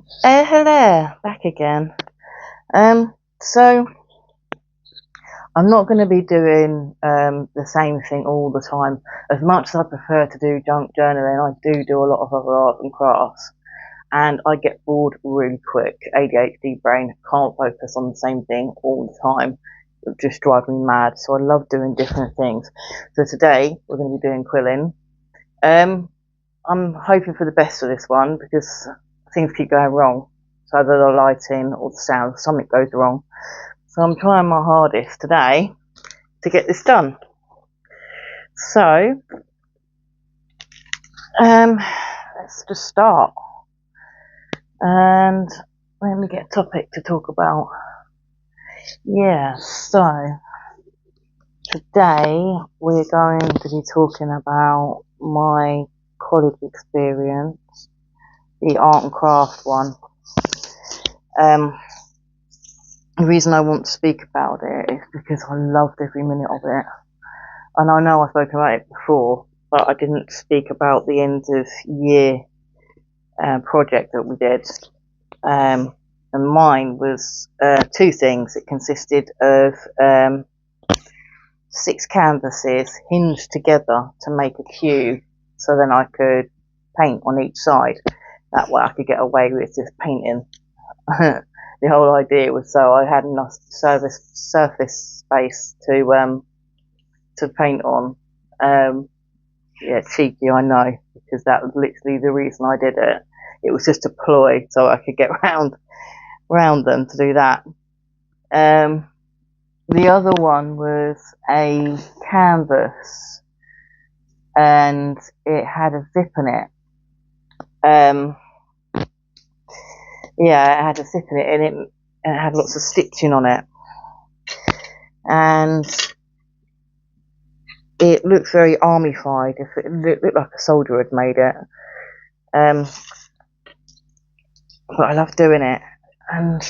Hello, back again. So I'm not going to be doing the same thing all the time. As much as I prefer to do junk journaling, I do a lot of other art and crafts, and I get bored really quick. ADHD brain, can't focus on the same thing all the time. It just drives me mad. So I love doing different things. So today we're going to be doing quilling. I'm hoping for the best for this one because things keep going wrong. So either the lighting or the sound, something goes wrong. So I'm trying my hardest today to get this done. So, let's just start. And let me get a topic to talk about. Yeah, so today we're going to be talking about my college experience, the art and craft one. The reason I want to speak about it is because I loved every minute of it. And I know I've spoken about it before, but I didn't speak about the end of year project that we did. And mine was two things. It consisted of 6 canvases hinged together to make a cube, so then I could paint on each side. That way I could get away with just painting. The whole idea was so I had enough surface space to paint on. Yeah, cheeky, I know, because that was literally the reason I did it. It was just a ploy so I could get round them to do that. The other one was a canvas, and it had a zip in it. Yeah, it had a zip in it, and it had lots of stitching on it, and it looked very army-fied. If it looked like a soldier had made it. But I love doing it, and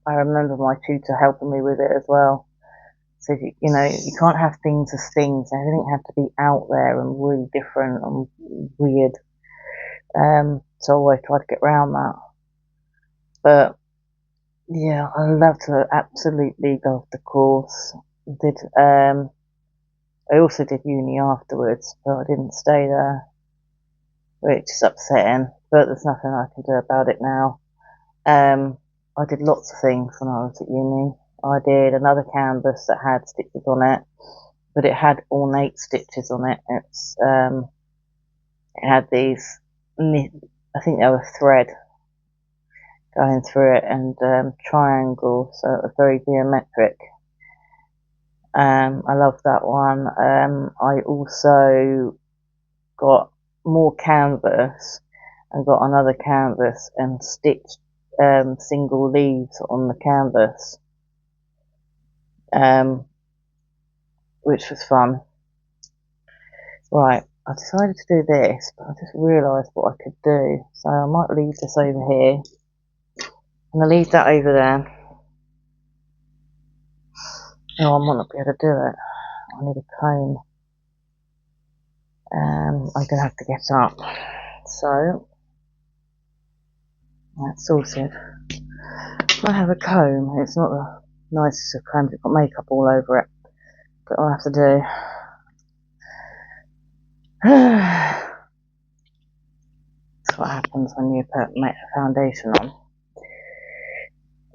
I remember my tutor helping me with it as well. So you know, you can't have things as things. Everything has to be out there and really different and weird. So I always try to get around that. But yeah, absolutely loved the course. I also did uni afterwards, but I didn't stay there, which is upsetting. But there's nothing I can do about it now. I did lots of things when I was at uni. I did another canvas that had stitches on it, but it had ornate stitches on it. It had these, I think they were thread going through it, and triangles, so it was very geometric. I loved that one. I also got more canvas and got another canvas and stitched single leaves on the canvas, which was fun. Right, I decided to do this, but I just realised what I could do, so I might leave this over here. I'm going to leave that over there. No, I might not be able to do it. I need a comb. I'm going to have to get up. So, that's sorted. I have a comb. It's not the nicest of combs. It's got makeup all over it. But I'll have to do. That's what happens when you put foundation on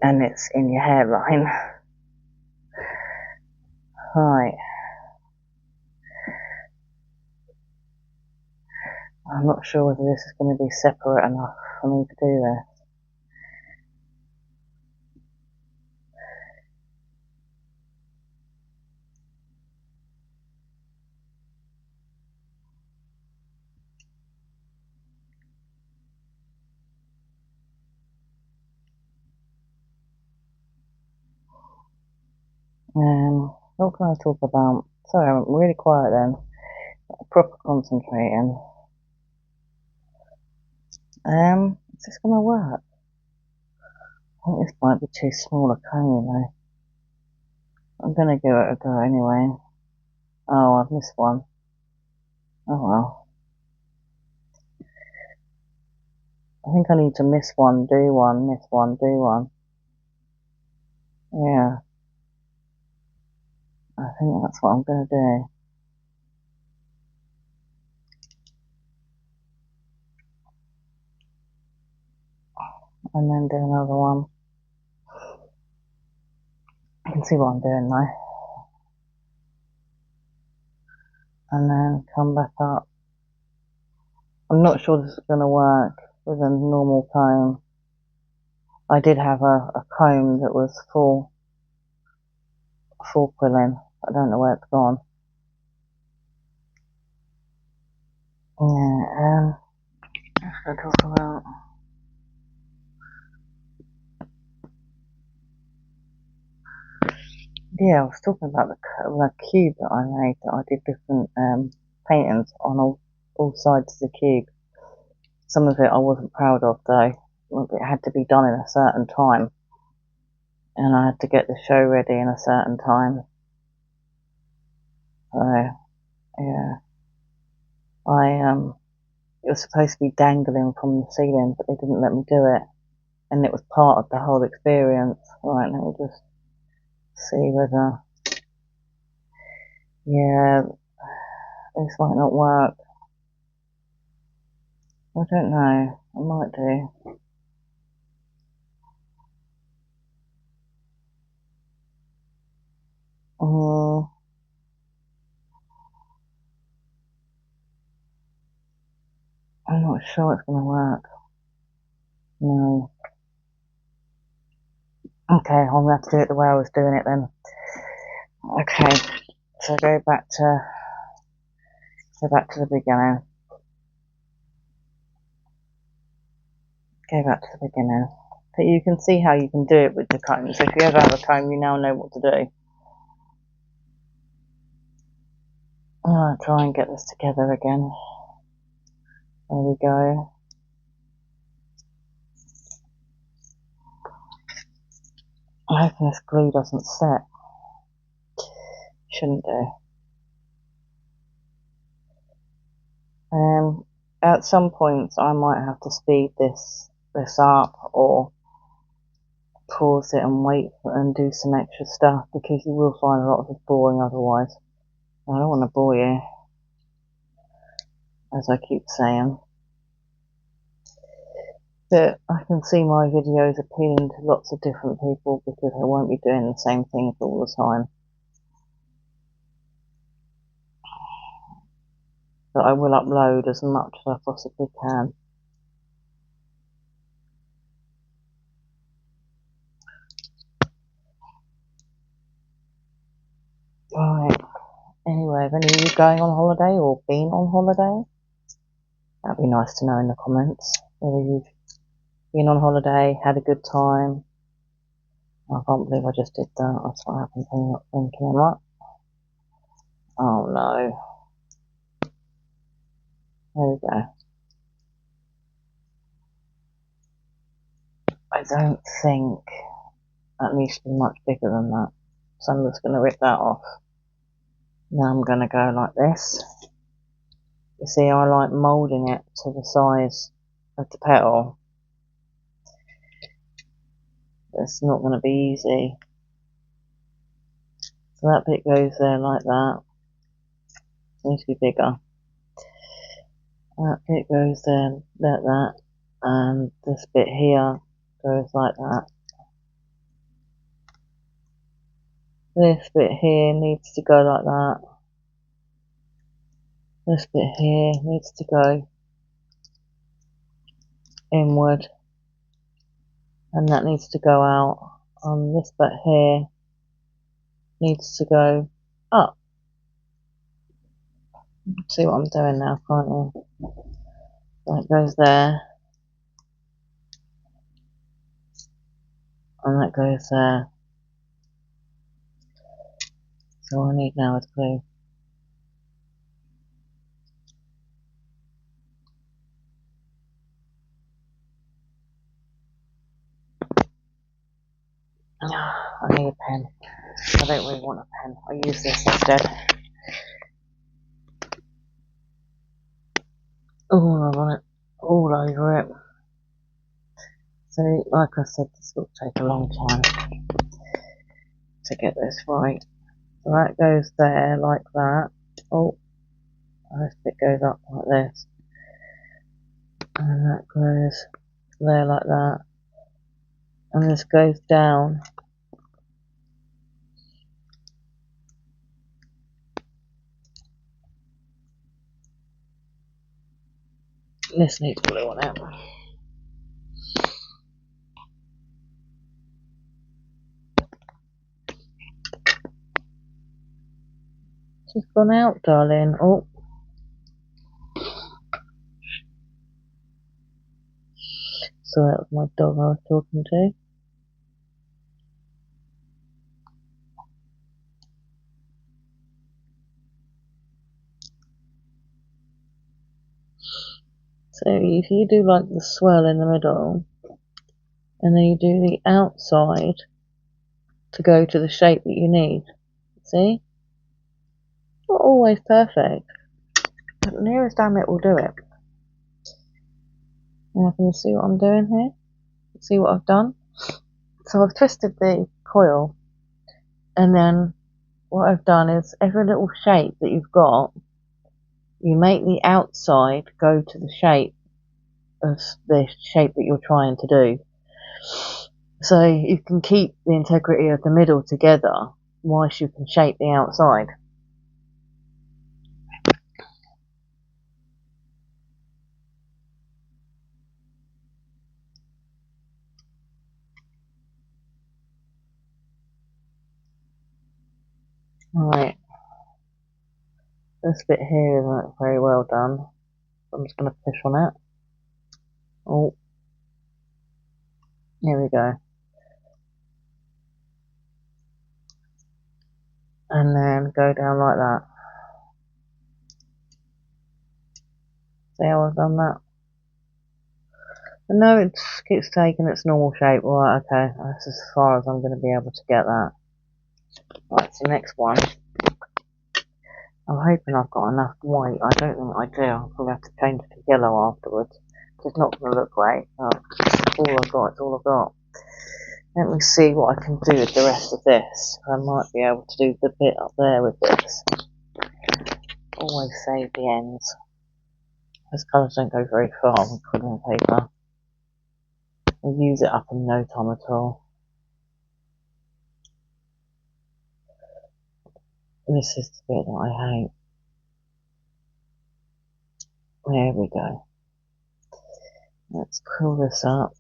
and it's in your hairline. Right. I'm not sure whether this is going to be separate enough for me to do this. What can I talk about? Sorry, I'm really quiet then. Proper concentrating. Is this going to work? I think this might be too small a comb, you know. I'm going to give it a go anyway. Oh, I've missed one. Oh well. I think I need to miss one, do one, miss one, do one. Yeah, I think that's what I'm going to do. And then do another one. You can see what I'm doing now. And then come back up. I'm not sure this is going to work with a normal comb. I did have a comb that was full quilling. I don't know where it's gone. Yeah, let's talk about. Yeah, I was talking about the cube that I made. That I did different paintings on all sides of the cube. Some of it I wasn't proud of though. It had to be done in a certain time, and I had to get the show ready in a certain time. So yeah, it was supposed to be dangling from the ceiling, but they didn't let me do it, and it was part of the whole experience. Right, let me just see whether, yeah, this might not work. I don't know. I might do. I'm not sure it's going to work. No. Okay, I'm going to have to do it the way I was doing it then. Okay, so go back to the beginning. Go back to the beginning. But you can see how you can do it with the comb. So if you ever have a comb, you now know what to do. I'm going to try and get this together again. There we go. I'm hoping this glue doesn't set. Shouldn't do. At some points I might have to speed this up or pause it and wait and do some extra stuff, because you will find a lot of it boring otherwise. I don't want to bore you, as I keep saying. But I can see my videos appealing to lots of different people because I won't be doing the same things all the time. But I will upload as much as I possibly can. Right. Anyway, have any of you going on holiday or been on holiday? That'd be nice to know in the comments whether you've been on holiday, had a good time. I can't believe I just did that. That's what happens when you're not thinking, right? Oh no. There we go. I don't think that needs to be much bigger than that. So I'm just going to rip that off. Now I'm going to go like this. You see, I like moulding it to the size of the petal. It's not going to be easy. So that bit goes there like that. It needs to be bigger. That bit goes there like that. And this bit here goes like that. This bit here needs to go like that. This bit here needs to go inward. And that needs to go out. This bit here needs to go up. See what I'm doing now, can't you? That goes there. And that goes there. So all I need now is glue. I need a pen. I don't really want a pen. I use this instead. Oh, I want it all over it. So, like I said, this will take a long time to get this right. So that goes there like that. Oh, this bit goes up like this. And that goes there like that. And this goes down. This needs glue on it. She's gone out, darling. Oh. So that was my dog I was talking to. So if you do like the swirl in the middle, and then you do the outside to go to the shape that you need. See? Not always perfect, but the nearest damn it will do it. Now can you see what I'm doing here? See what I've done? So I've twisted the coil, and then what I've done is every little shape that you've got, you make the outside go to the shape of the shape that you're trying to do. So you can keep the integrity of the middle together whilst you can shape the outside. Right, this bit here isn't very well done. I'm just going to push on it. Oh, here we go. And then go down like that. See how I've done that? But no, it keeps taking its normal shape. Right, okay, that's as far as I'm going to be able to get that. Right, so next one. I'm hoping I've got enough white. I don't think I do. I'll probably have to change it to yellow afterwards. It's not going to look great, but all I've got is all I've got. Let me see what I can do with the rest of this. I might be able to do the bit up there with this. Always save the ends. Those colours don't go very far with quilling paper. We'll use it up in no time at all. This is the bit that I hate. There we go. Let's pull this up.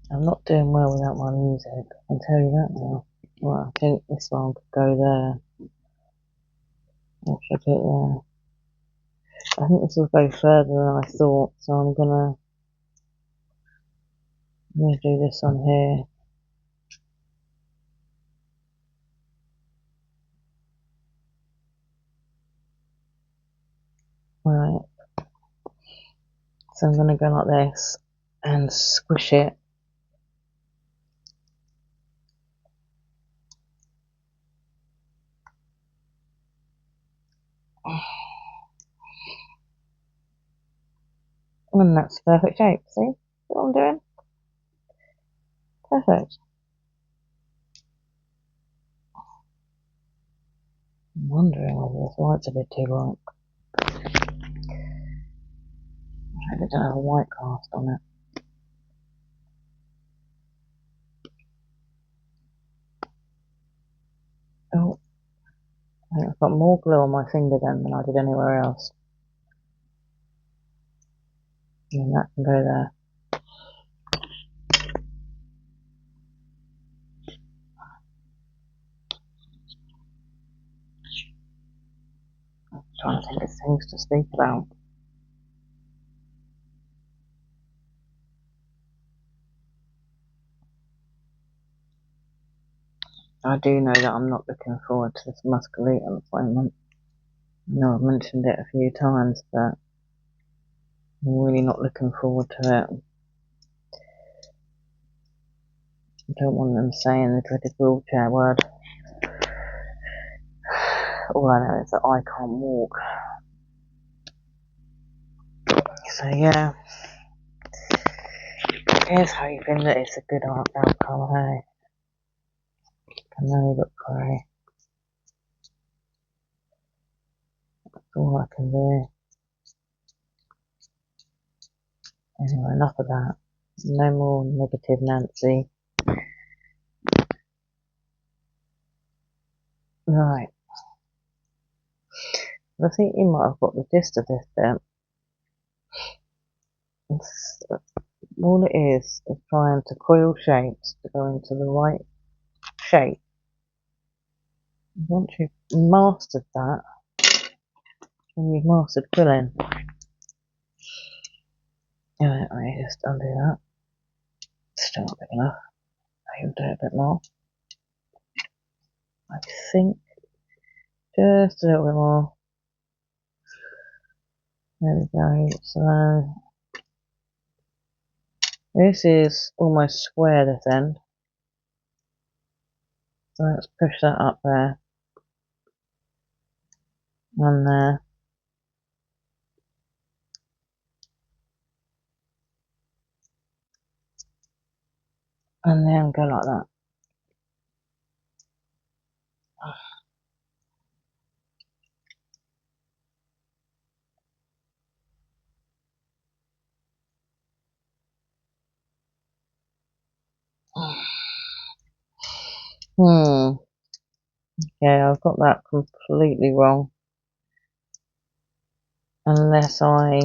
I'm not doing well without my music, I can tell you that now. Right, I think this one could go there. What should I put there? I think this will go further than I thought, so I'm gonna do this on here. Right, so I'm gonna go like this and squish it. And that's the perfect shape, see what I'm doing? Perfect. I'm wondering whether this light's a bit too bright. I hope it don't have a white cast on it. Oh, I think I've got more glue on my finger then than I did anywhere else. And that can go there. I'm trying to think of things to speak about. I do know that I'm not looking forward to this muscovite appointment. I know I've mentioned it a few times, but I'm really not looking forward to it. I don't want them saying the dreaded wheelchair word. All I know is that I can't walk. So yeah, here's hoping that it's a good outcome, hey? Can only but pray. That's all I can do. Anyway, enough of that. No more negative Nancy. Right. I think you might have got the gist of this bit. All it is trying to coil shapes to go into the right shape. Once you've mastered that, then you've mastered quilling. Yeah, let me just undo that. Still not big enough. I can do it a bit more. I think just a little bit more. There we go. So this is almost square this end. So let's push that up there and there. And then go like that. Yeah, I've got that completely wrong. Unless I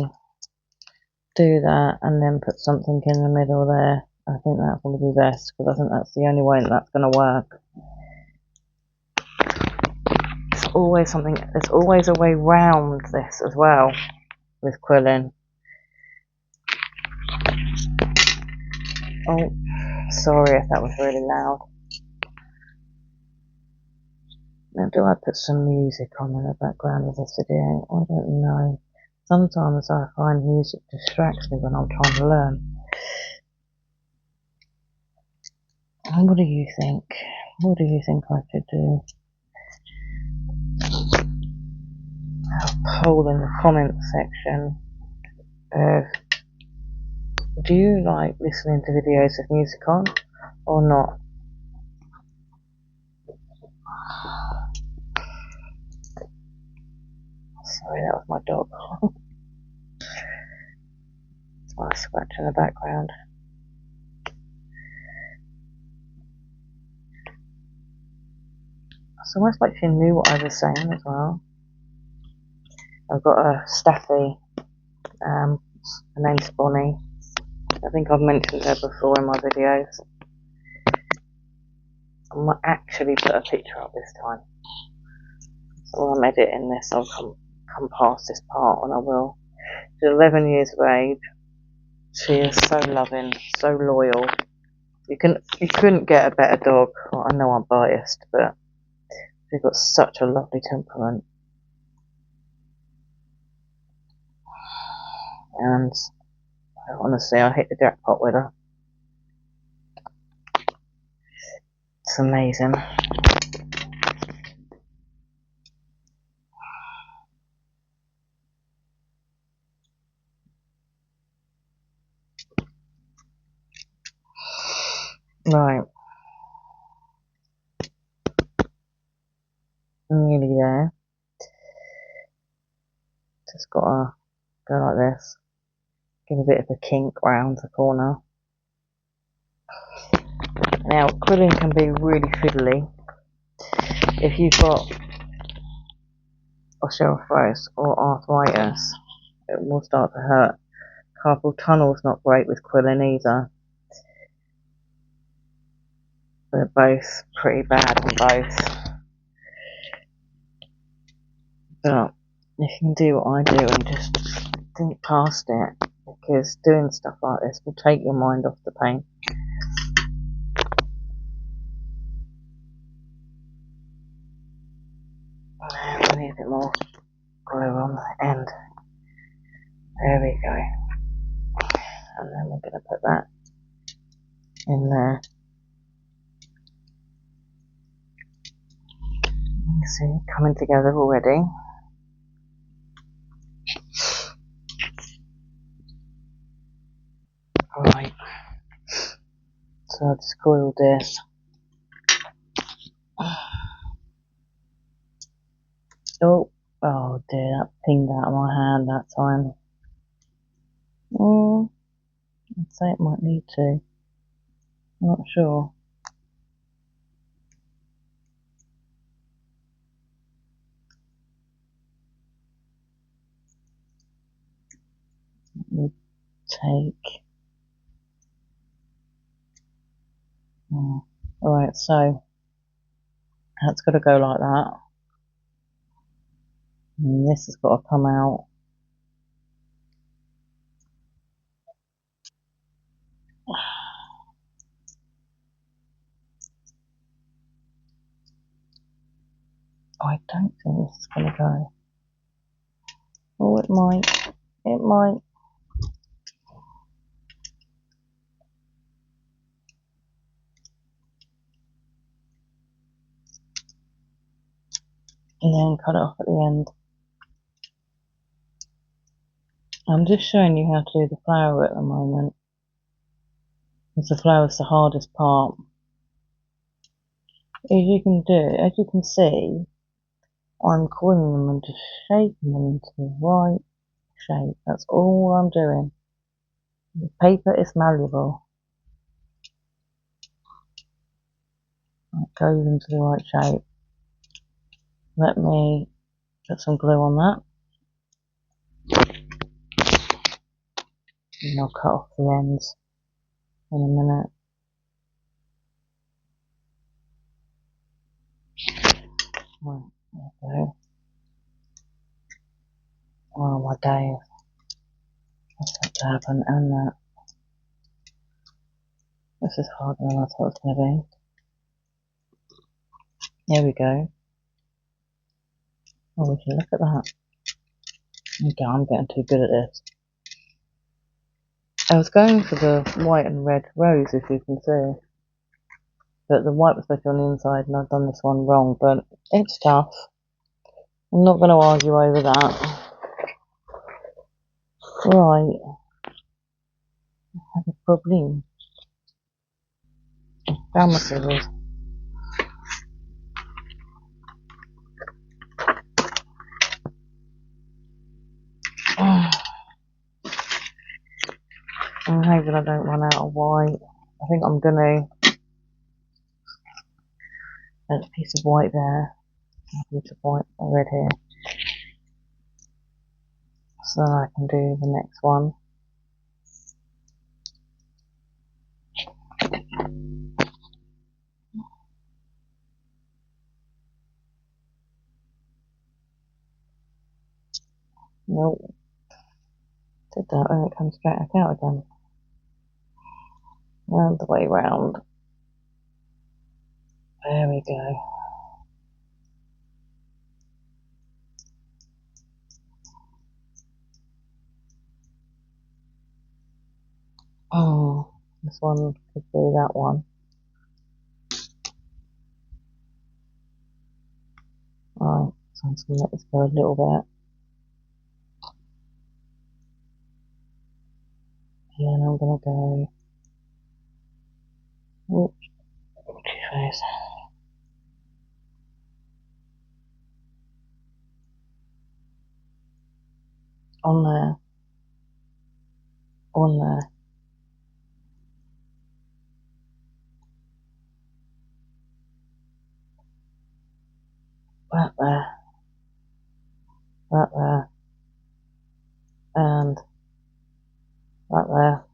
do that and then put something in the middle there. I think that's going to be best, because I think that's the only way that's going to work. There's always a way round this as well with quilling. Oh, sorry if that was really loud. Now, do I put some music on in the background of this video? I don't know. Sometimes I find music distracts me when I'm trying to learn. What do you think? What do you think I should do? I'll poll in the comments section of, do you like listening to videos with music on or not? Sorry, that was my dog. It's my scratch in the background. It's almost like she knew what I was saying as well. I've got a Staffy, her name's Bonnie. I think I've mentioned her before in my videos. I might actually put a picture up this time. So while I'm editing this, I'll come past this part, and I will. She's 11 years of age. She is so loving, so loyal. You couldn't get a better dog. Well, I know I'm biased, but she's got such a lovely temperament. And honestly, I hit the jackpot with her. It's amazing. Right. Nearly there. Just gotta go like this. Give a bit of a kink round the corner. Now, quilling can be really fiddly. If you've got osteoarthritis or arthritis, it will start to hurt. Carpal tunnel's not great with quilling either. They're both pretty bad on both. But you can do what I do and just think past it, because doing stuff like this will take your mind off the pain. I need a bit more glue on the end. There we go. And then we're going to put that in there. see, coming together already. Right, so I'll just coil this. Oh, oh dear, that pinged out of my hand that time. I'd say it might need to. I'm not sure. Let me take. Alright, so that's got to go like that. And this has got to come out. I don't think this is going to go. Oh, it might. It might. And then cut it off at the end. I'm just showing you how to do the flower at the moment, because the flower's the hardest part. As you can see, I'm coiling them and just shaping them into the right shape. That's all I'm doing. The paper is malleable. It goes into the right shape. Let me put some glue on that. And I'll cut off the ends in a minute. Right, there we go. Oh my days. What's that to happen? And that. This is harder than I thought it was going to be. There we go. Oh, we can look at that. Okay, I'm getting too good at this. I was going for the white and red rose, if you can see. But the white was supposed to be on the inside, and I've done this one wrong, but it's tough. I'm not going to argue over that. Right. I have a problem. Found my scissors. I'm hoping I don't run out of white. I think I'm gonna add a piece of white there, a piece of white red here, so then I can do the next one. Nope, did that and it comes straight back out again. And the way round. There we go. Oh, this one could be that one. Right, so I'm just gonna let this go a little bit. And I'm gonna go, oops, face. On there, on there. That there, that there, and that there.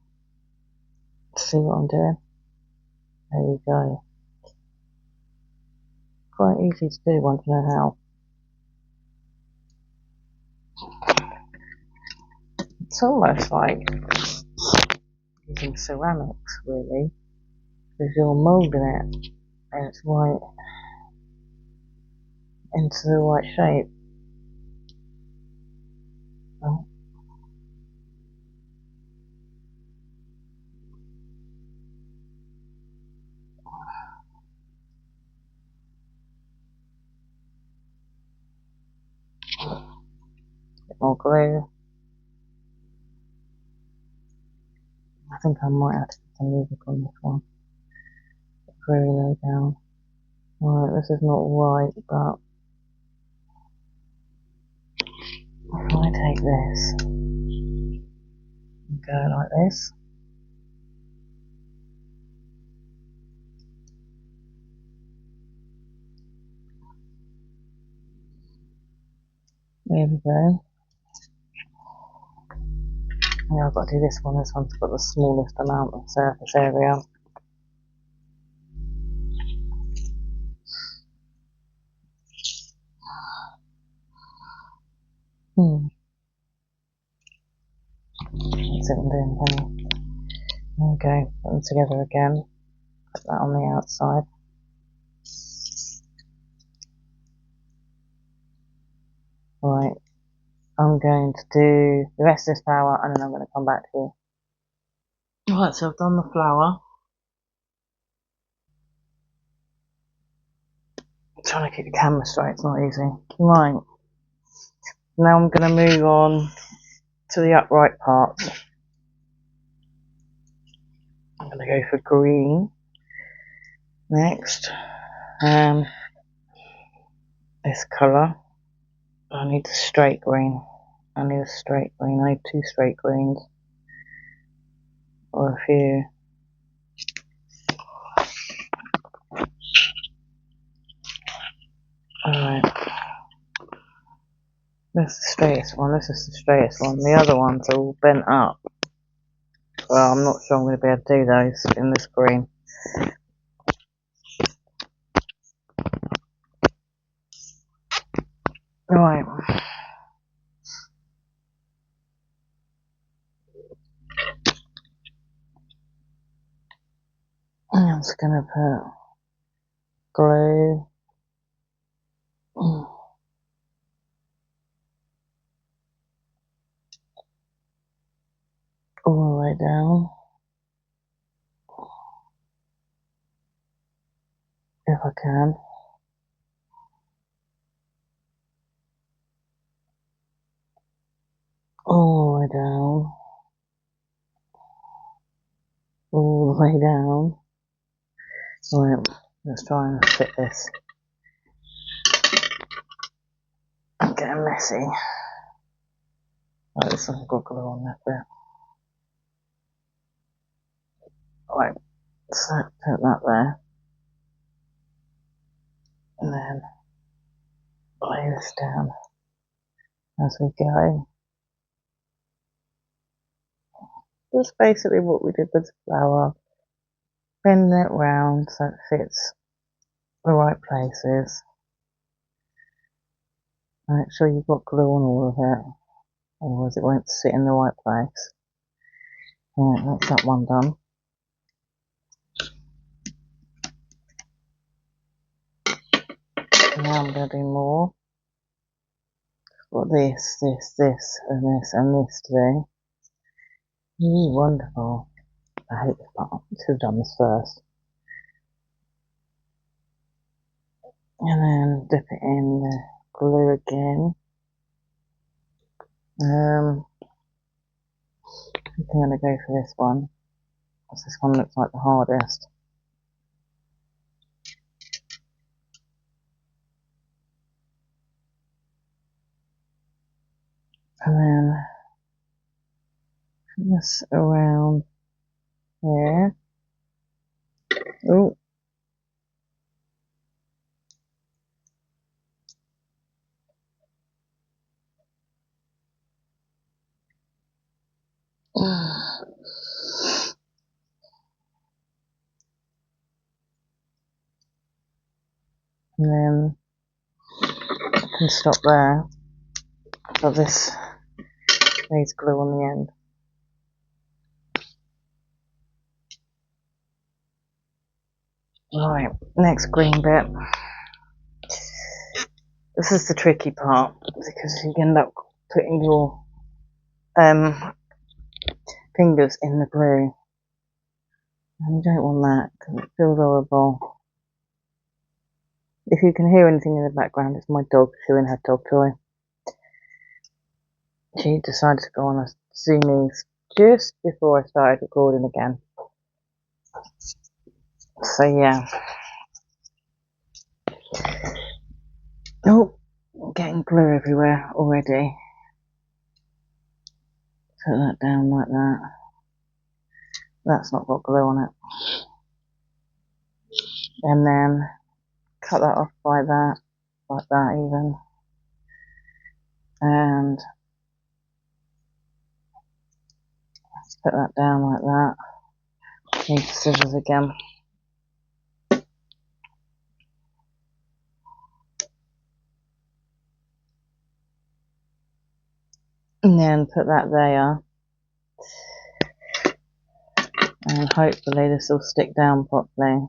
See what I'm doing? There you go. Quite easy to do once you know how. It's almost like using ceramics, really, because you're moulding it and it's right into the right shape. Oh, more glue. I think I might have to put some music on this one. Very low down. Right, this is not right, but if I take this and go like this, there we go. Now I've got to do this one. This one's got the smallest amount of surface area. That's it, I'm doing then. There we go, put them together again. Put that on the outside. Right, I'm going to do the rest of this flower and then I'm going to come back to you. Right, so I've done the flower. I'm trying to keep the camera straight, it's not easy. Right, now I'm going to move on to the upright parts. I'm going to go for green next. This colour. I need a straight green. I need two straight greens. Or a few. Alright. This is the straightest one. This is the straightest one. The other ones are all bent up. Well, I'm not sure I'm going to be able to do those in this green. Right. I'm just going to put glue. All the way down. If I can. All the way down. All the way down. Right, let's try and fit this. I'm getting messy. Right, this one's got glue on that bit. Right, so put that there. And then lay this down as we go. That's basically what we did with the flower. Bend it round so it fits the right places. Make sure you've got glue on all of it, otherwise it won't sit in the right place. Right, that's that one done. Now I'm going to do more. Got this, and this, and this to do. Wonderful. I hate this part. I should have done this first. And then dip it in the glue again. I'm going to go for this one, because this one looks like the hardest. And then this around here. Oh. And then I can stop there, but this needs glue on the end. Right, next green bit. This is the tricky part, because you end up putting your fingers in the glue, and you don't want that because it feels horrible. If you can hear anything in the background, it's my dog chewing her dog toy. She decided to go on a Zoomies just before I started recording again. So yeah. Oh, getting glue everywhere already. Put that down like that. That's not got glue on it. And then cut that off like that even. And put that down like that. Need scissors again. And then put that there. And hopefully this will stick down properly.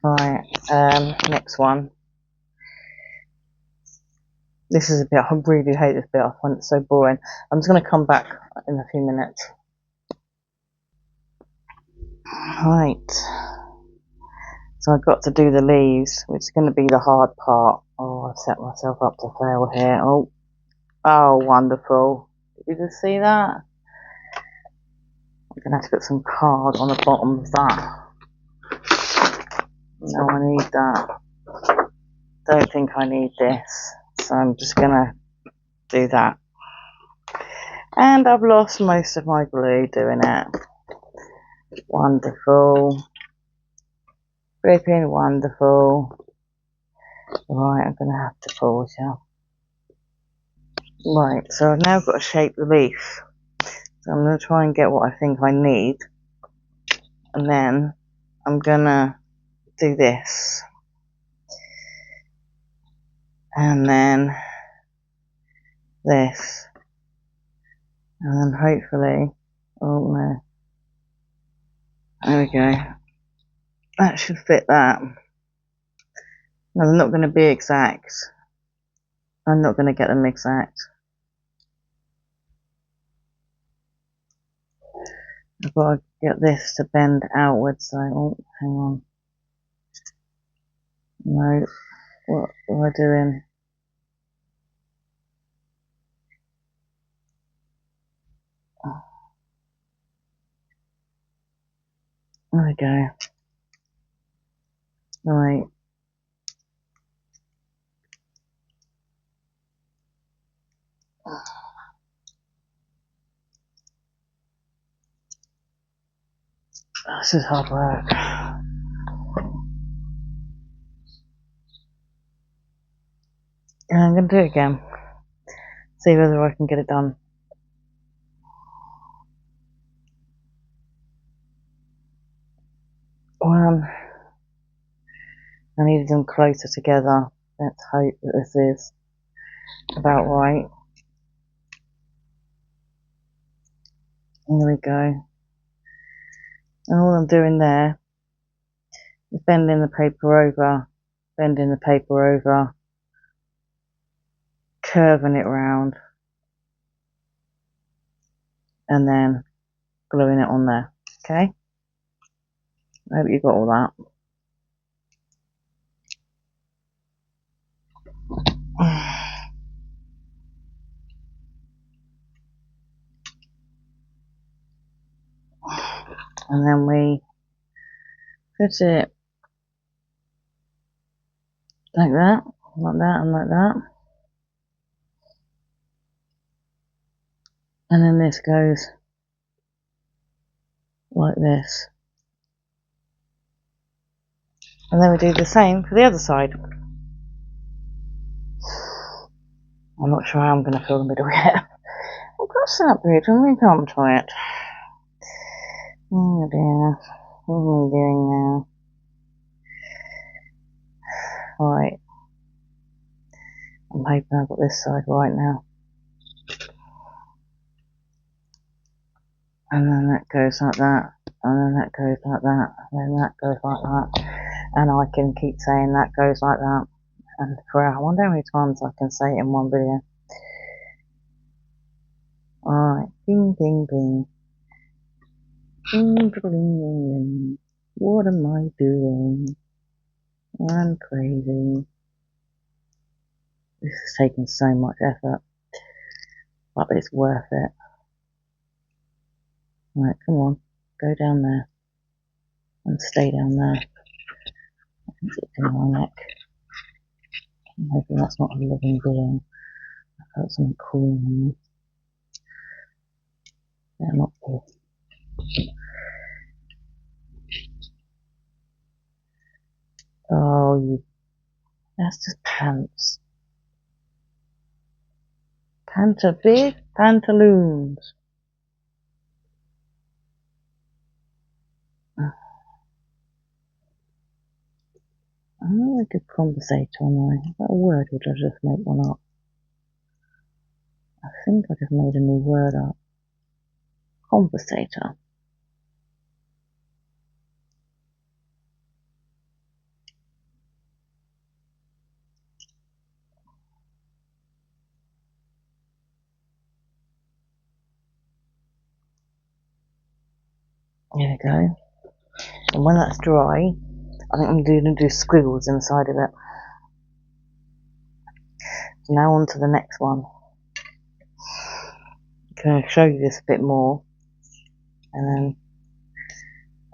Right, next one. This is a bit, I really hate this bit, I find it so boring. I'm just going to come back in a few minutes. Right, so I've got to do the leaves, which is going to be the hard part. Oh, I've set myself up to fail here. Oh, wonderful. Did you just see that? I'm going to have to put some card on the bottom of that. No, I need that. Don't think I need this, so I'm just going to do that. And I've lost most of my glue doing it. Wonderful. Flipping wonderful. Right, I'm going to have to pause now. Right, so I've now got to shape the leaf. So I'm going to try and get what I think I need. And then I'm going to do this. And then this. And then hopefully, oh no. There we go. That should fit that. Now they're not going to be exact. I'm not going to get them exact. I've got to get this to bend outwards, so, oh, hang on. No, what am I doing? There we go. Right. This is hard work. And I'm going to do it again. See whether I can get it done. One. I needed them closer together. Let's hope that this is about right. Here we go. And all I'm doing there is bending the paper over, bending the paper over, curving it round, and then gluing it on there. Okay? I hope you got all that. And then we put it like that, and like that. And then this goes like this. And then we do the same for the other side. I'm not sure how I'm going to fill the middle yet. I'll cross that bridge when we come to it. Oh dear. What am I doing now? Right. I'm hoping I've got this side right now. And then that goes like that. And then that goes like that. And then that goes like that. And I can keep saying that goes like that. And for I wonder how many times I can say it in one video. Alright. Bing, bing, bing. Bing, bing, bing, bing. What am I doing? I'm crazy. This is taking so much effort. but it's worth it. Right, come on, go down there and stay down there. I can sit in my neck. Maybe that's not a living being. I felt something crawling on me. They're not here. Oh, that's just pants. Big pantaloons. I'm not a good conversator, am I? Is that a word, or did I just make one up? I think I just made a new word up. Conversator. There we go. And when that's dry, I think I'm going to do squiggles inside of it. So now on to the next one. I'm going to show you this a bit more, and then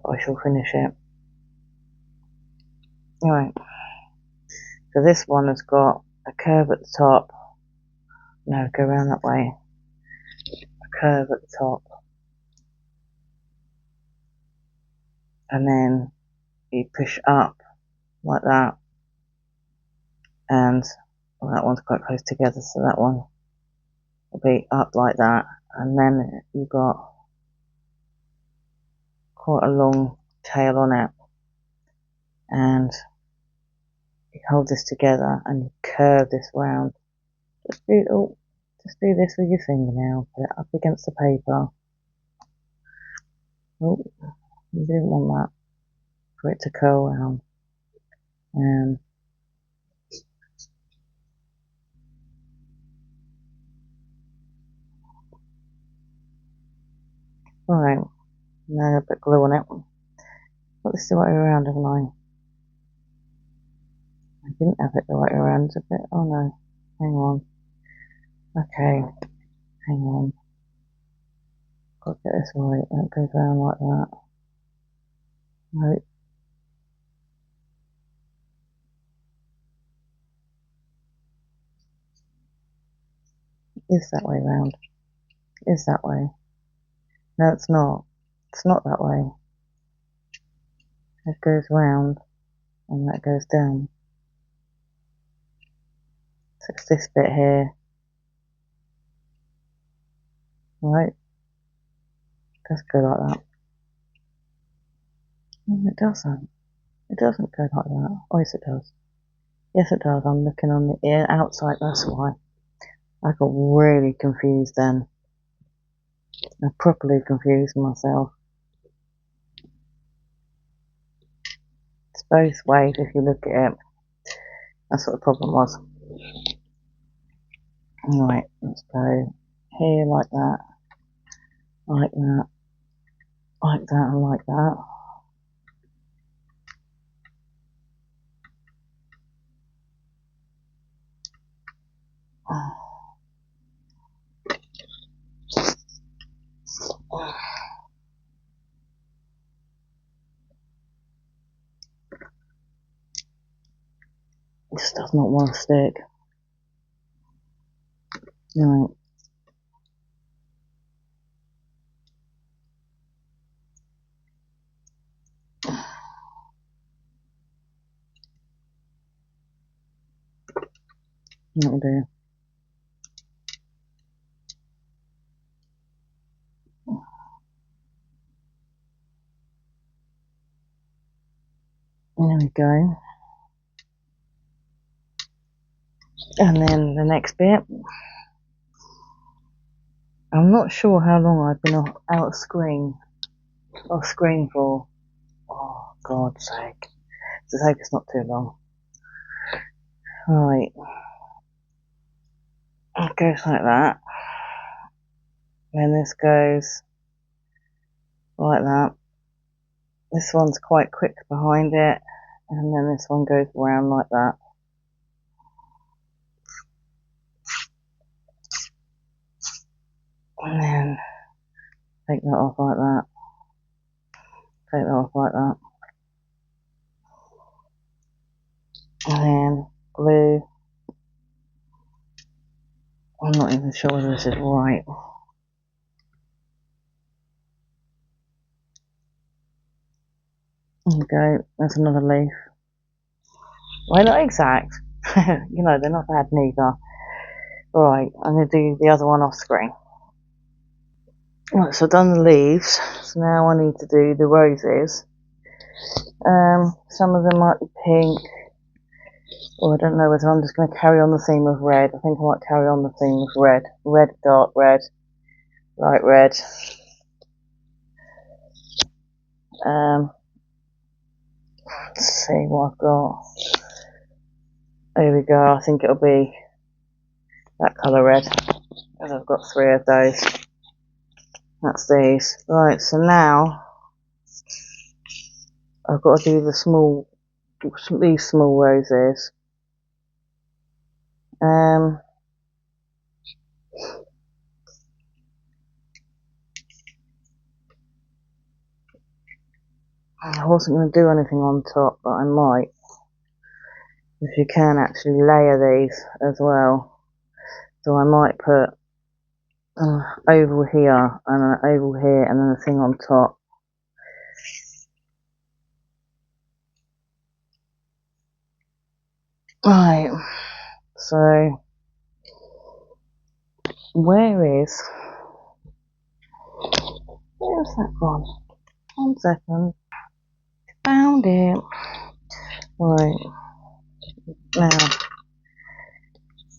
I shall finish it. Right. So this one has got a curve at the top. No, go around that way. A curve at the top. And then you push up like that. And well, that one's quite close together, so that one will be up like that. And then you've got quite a long tail on it. And you hold this together and you curve this round. Just do this with your fingernail. Put it up against the paper. Oh, you didn't want that for it to curl round. And right, now I put glue on it. Got this the right way around, haven't I? I didn't have it the right way around a bit. Oh no, hang on. Okay, hang on. Got to get this right. That goes around like that. No. Is that way round? Is that way? No, it's not. It's not that way. It goes round and that goes down. So it's this bit here. Right? Let's go like that. No, it doesn't. It doesn't go like that. Oh, yes, it does. Yes, it does. I'm looking on the outside. That's why. I got really confused then. I properly confused myself. It's both ways if you look at it. That's what the problem was. Right, let's go here like that, like that, like that, and like that. It just does not want to stick. Right. That'll do. There we go. And then the next bit. I'm not sure how long I've been out of screen for. Oh, God's sake. Just hope it's not too long. Right. It goes like that. Then this goes like that. This one's quite quick behind it. And then this one goes around like that. And then take that off like that. Take that off like that. And then glue. I'm not even sure whether this is right. There we go. There's another leaf. Well, not exact. You know, they're not bad neither. Right, I'm going to do the other one off screen. Right, so I've done the leaves. So now I need to do the roses. Some of them might be pink. Or I don't know whether I'm just going to carry on the theme of red. I think I might carry on the theme of red. Red, dark red, light red. Let's see what I've got. There we go. I think it'll be that colour red. And I've got 3 of those. That's these. Right, so now I've got to do these small roses. I wasn't going to do anything on top, but I might. If you can actually layer these as well. So I might put oval here and an oval here and then a thing on top. Right, so where's that gone? 1 second. Found it. Right, now I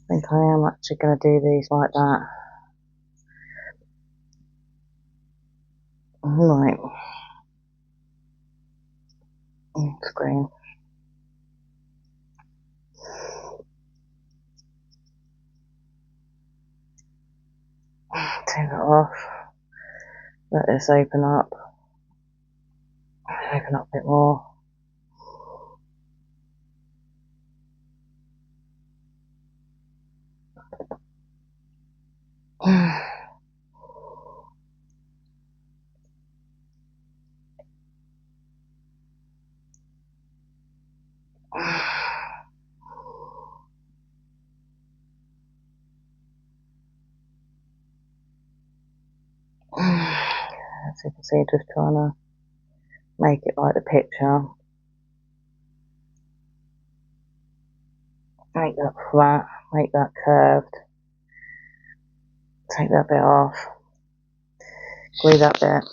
think I am actually going to do these like that. Right, screen. Take that off. Let this open up. Open up a bit more. As you can see, just trying to make it like the picture. Make that flat, make that curved. Take that bit off. Glue that bit.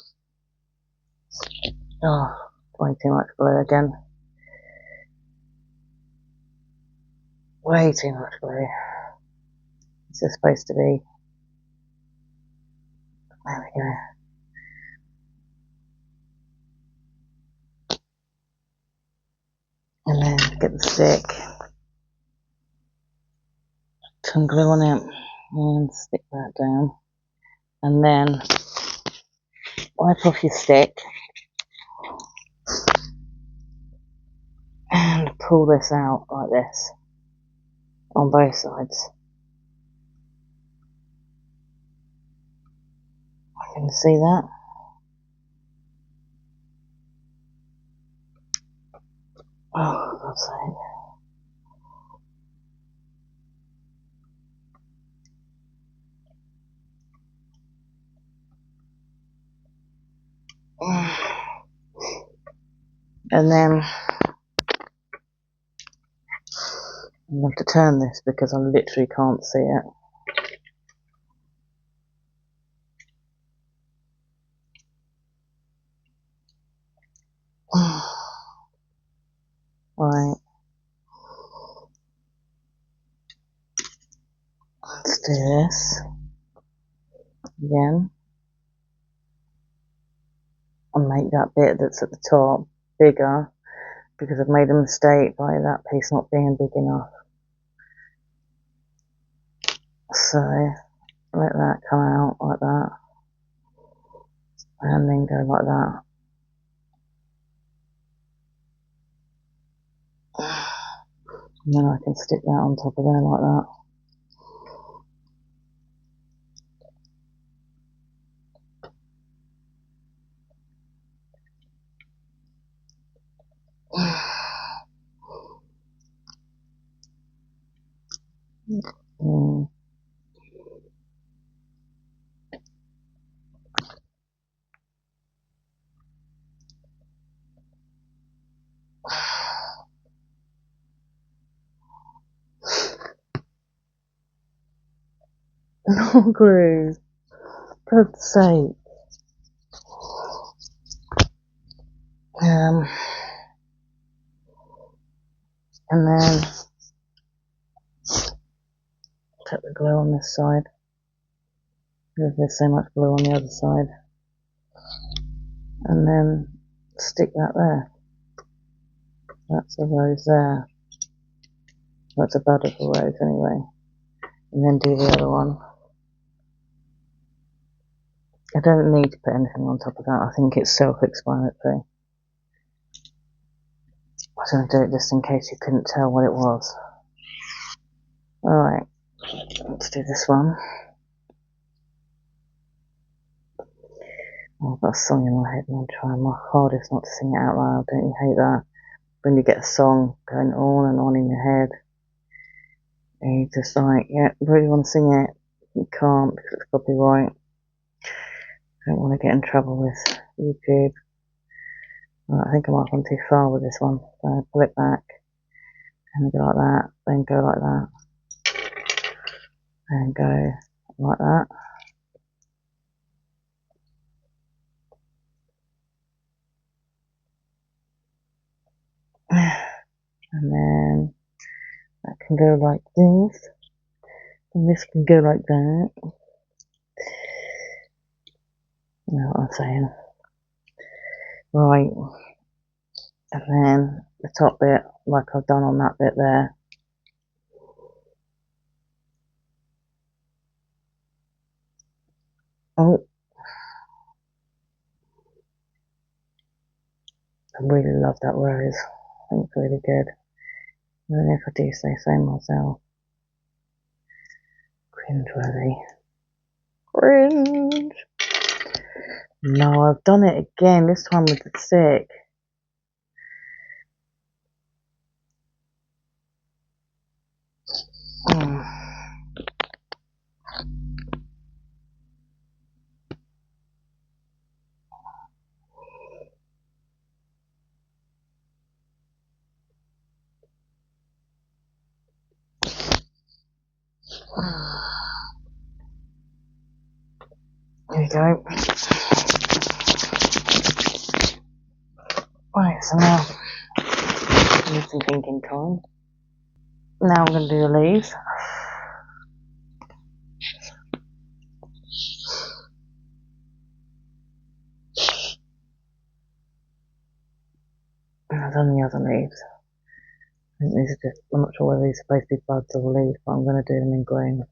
Oh, way too much glue again. Way too much glue. This is supposed to be. There we go. And then get the stick. Some glue on it and stick that down. And then wipe off your stick and pull this out like this on both sides. Can you see that? Oh, for God's sake. And then I'm going to turn this because I literally can't see it. Right. Let's do this again. And make that bit that's at the top bigger because I've made a mistake by that piece not being big enough. So let that come out like that and then go like that. And then I can stick that on top of there like that. Mm. No glue. God's sake. Um, and then put the glue on this side. Because there's so much glue on the other side. And then stick that there. That's a rose there. That's a bud of a rose anyway. And then do the other one. I don't need to put anything on top of that. I think it's self-explanatory. I was going to do it just in case you couldn't tell what it was. Alright, let's do this one. Oh, I've got a song in my head and I'm trying my hardest not to sing it out loud. Don't you hate that? When you get a song going on and on in your head, and you just like, yeah, really want to sing it. You can't because it's copyright. I don't want to get in trouble with YouTube. Right, I think I might have gone too far with this one. So I pull it back and go like that, then go like that, and go like that. And then that can go like this, and this can go like that. You know what I'm saying? Right, and then the top bit, like I've done on that bit there. Oh, I really love that rose. I think it's really good. Even if I do say so myself. Cringeworthy. Cringe! No, I've done it again, this time with the stick. Mm. There we go. Right, so now I need some thinking time. Now I'm going to do the leaves. And I've done the other leaves. I think these are just, I'm not sure whether these are supposed to be buds or leaves, but I'm going to do them in green.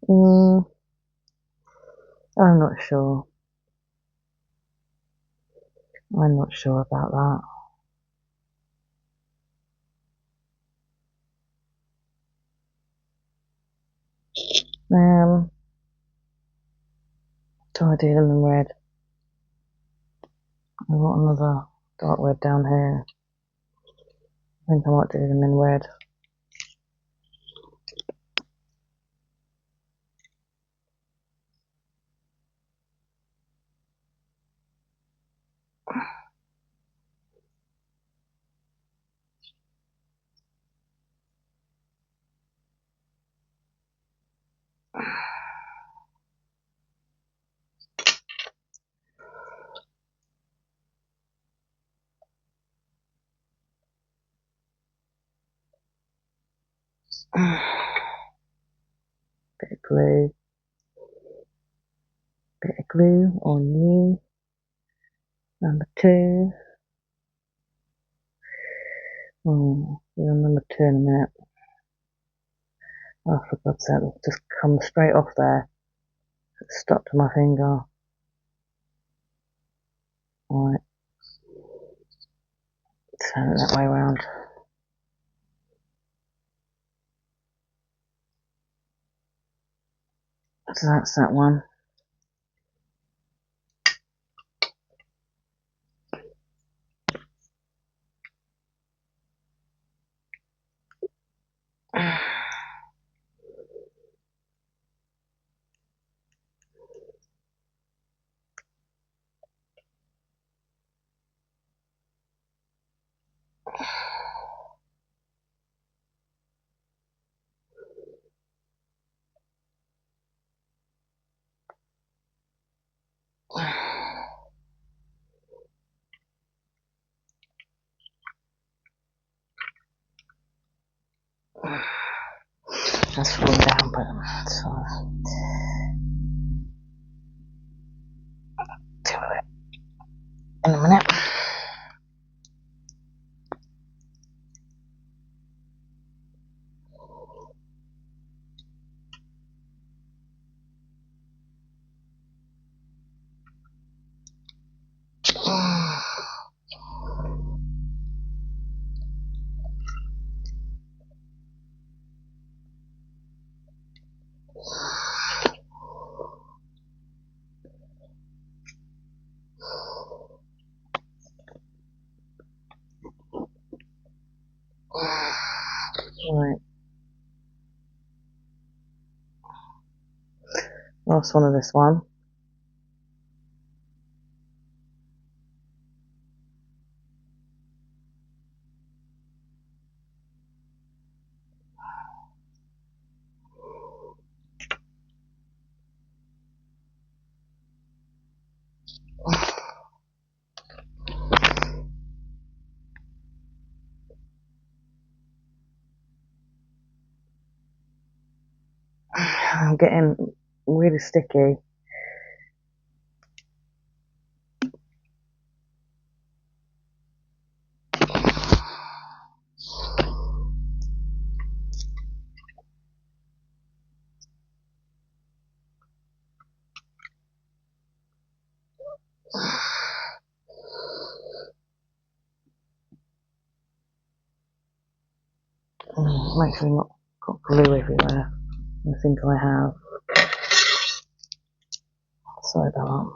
Mm, I'm not sure. I'm not sure about that. Do I do them in red? I've got another dark red down here. I think I might do them in red. Bit of glue on you. Number 2. Oh, we're on number 2 in a minute. Oh, for God's sake, it'll just come straight off there. It's stuck to my finger. Right, turn it that way around. So that's that one. That's falling down, but so do it in a minute. Right, last one of this one. I'm getting really sticky. I'm actually not got glue everywhere. I think I have. Sorry about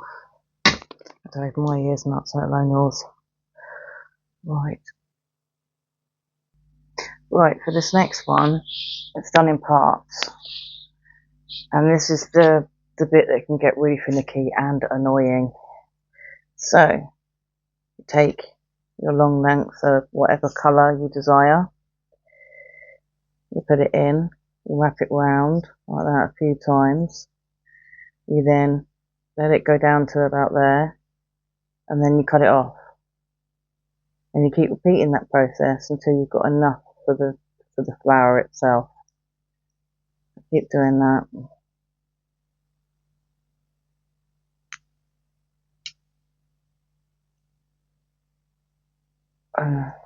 that. I don't know if my ear's nuts, let alone yours. Right. Right, for this next one, it's done in parts. And this is the bit that can get really finicky and annoying. So, you take your long length of whatever colour you desire. You put it in, you wrap it round like that a few times. You then let it go down to about there, and then you cut it off. And you keep repeating that process until you've got enough for the flower itself. Keep doing that.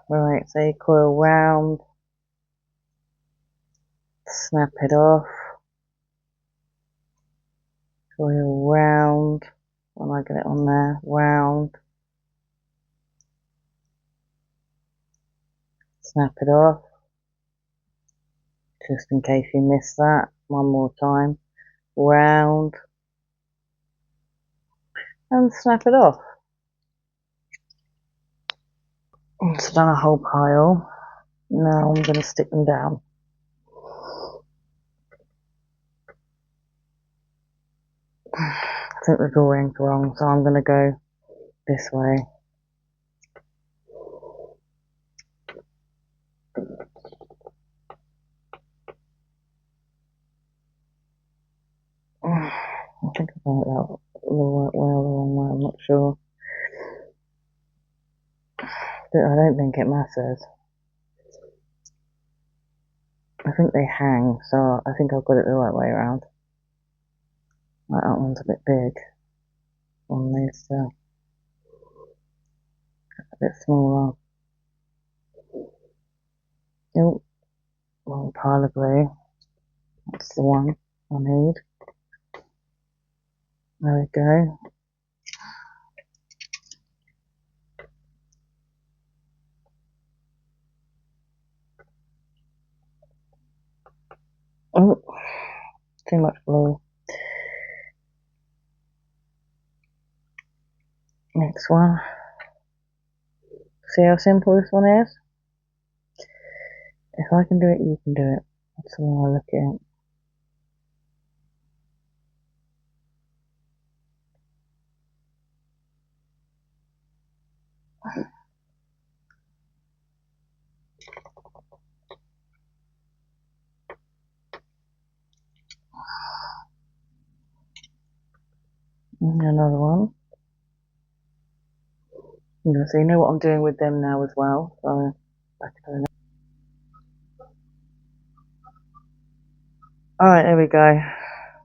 Right, so you coil round, snap it off, coil round, when I get it on there, round, snap it off, just in case you missed that, one more time, round, and snap it off. So done a whole pile. Now I'm going to stick them down. I think the drawing's wrong, so I'm going to go this way. I think I've done it that the right way or the wrong way, I'm not sure. I don't think it matters. I think they hang, so I think I've got it the right way around. That one's a bit big on this, a bit smaller. Oh, long pile of glue. That's the one I need. There we go. Oh, too much glue. Next one. See how simple this one is? If I can do it, you can do it. That's the one I look at. And another one. So you know what I'm doing with them now as well. So back to the Alright, there we go.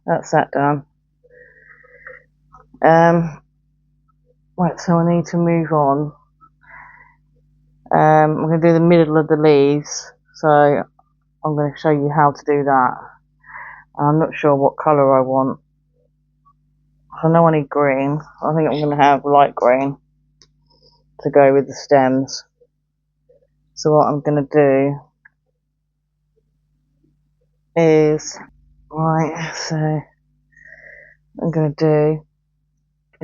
That's that done. Right, so I need to move on. I'm going to do the middle of the leaves, so I'm going to show you how to do that. I'm not sure what colour I want. I know I need green. I think I'm going to have light green to go with the stems. So what I'm going to do is, right, so what I'm going to do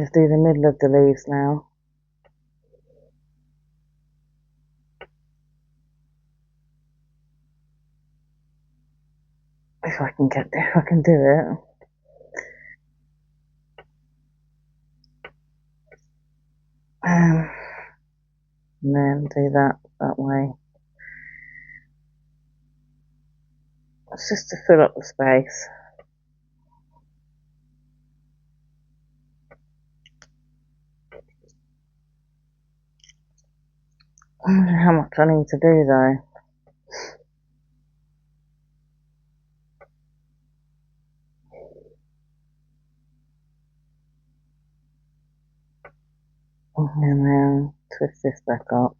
is do the middle of the leaves now. If I can get there, if I can do it. And then do that way. It's just to fill up the space. I wonder how much I need to do though. And then twist this back up.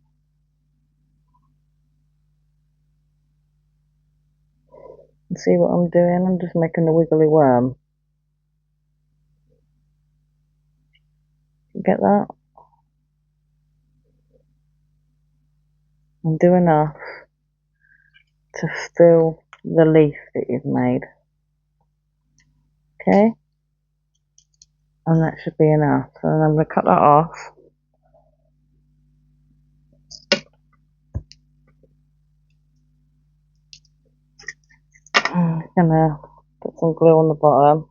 And see what I'm doing? I'm just making a wiggly worm. You get that? And do enough to fill the leaf that you've made. Okay? And that should be enough. So then I'm going to cut that off. I'm going to put some glue on the bottom.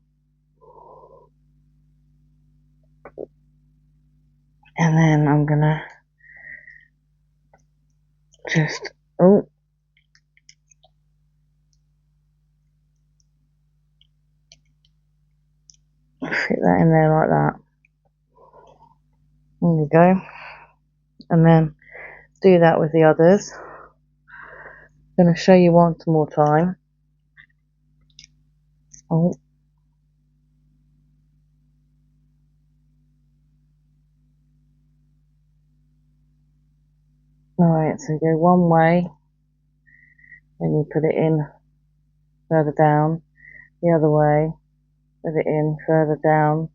And then I'm going to just, oh, fit that in there like that. There you go. And then do that with the others. I'm going to show you once more time. Oh. Alright, so you go one way, then you put it in further down, the other way, put it in further down,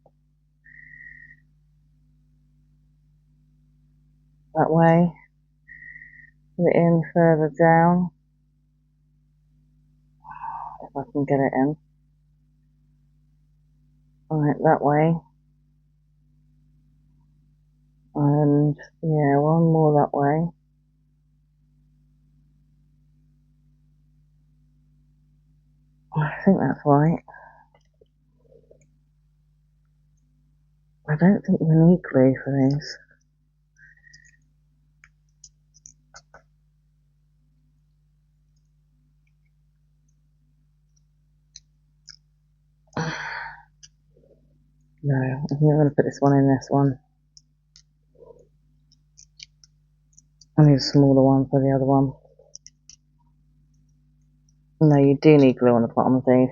that way, put it in further down, if I can get it in. Alright, that way, and yeah, one more that way. I think that's right. I don't think we need glue for these. No, I think I'm going to put this one in this one. I need a smaller one for the other one. No, you do need glue on the bottom of these.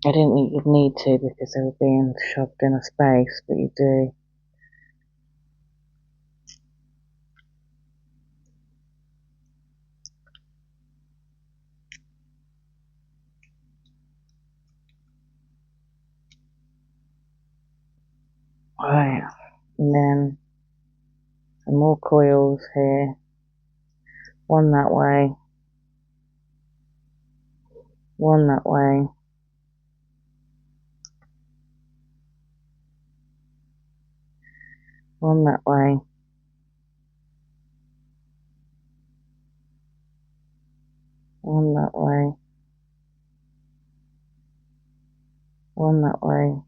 I didn't think you'd need to because they were being shoved in a space, but you do. Alright, and then some more coils here. One that way. One that way. one that way, one that way, one that way.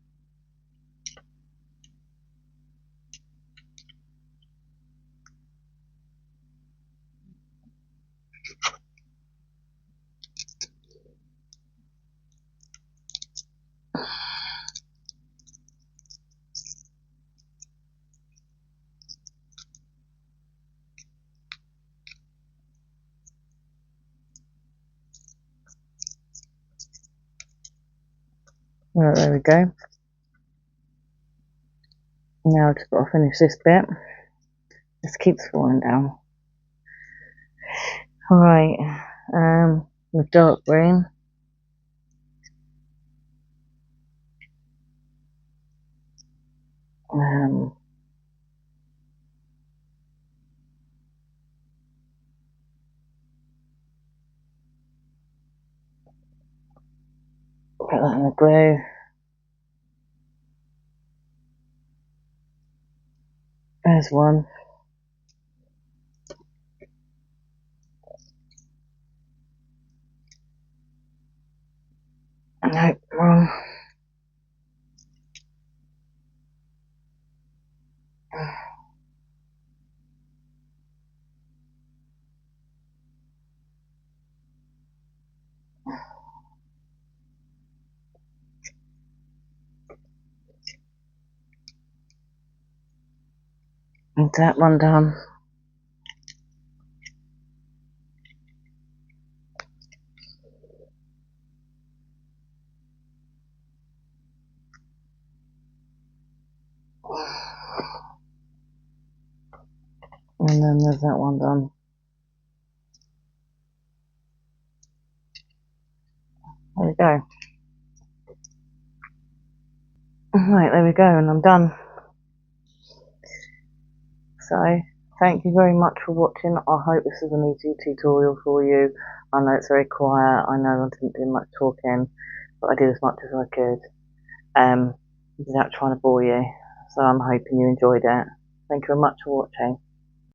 Right, there we go. Now I've just got to finish this bit. This keeps falling down. Alright, with dark green. Put that in the blue. There's one. Nope, wrong. And that one done. And then there's that one done. There we go. Right, there we go, and I'm done. So, thank you very much for watching. I hope this is an easy tutorial for you. I know it's very quiet. I know I didn't do much talking, but I did as much as I could without trying to bore you. So I'm hoping you enjoyed it. Thank you very much for watching.